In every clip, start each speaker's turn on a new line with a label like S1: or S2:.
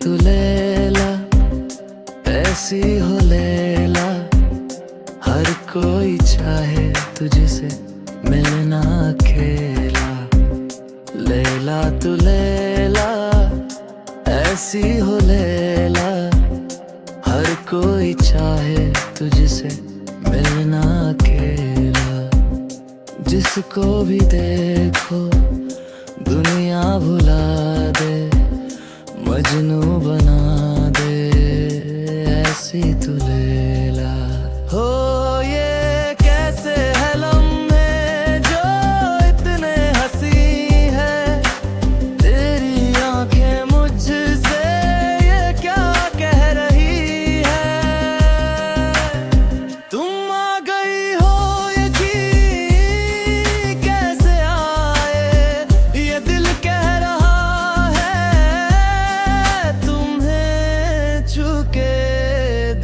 S1: तू लैला, ऐसी हो लैला, हर कोई चाहे तुझसे मिलना अकेला। लैला तू लैला, ऐसी हो लैला, हर कोई चाहे तुझसे मिलना अकेला। जिसको भी देखो दुनिया भुला दे, मजनू बना दे, ऐसी तू लैला। हो ये कैसे है लम्हे जो इतने हंसी है, तेरी आंखें मुझसे ये क्या कह रही है। तुम आ गई हो यकीन कैसे आए, ये दिल कह रहा है तुम्हें छू के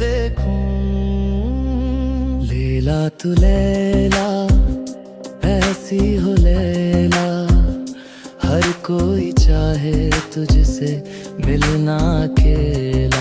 S1: देखूं। लैला तू लैला, ऐसी हो लैला, हर कोई चाहे तुझसे मिलना अकेला।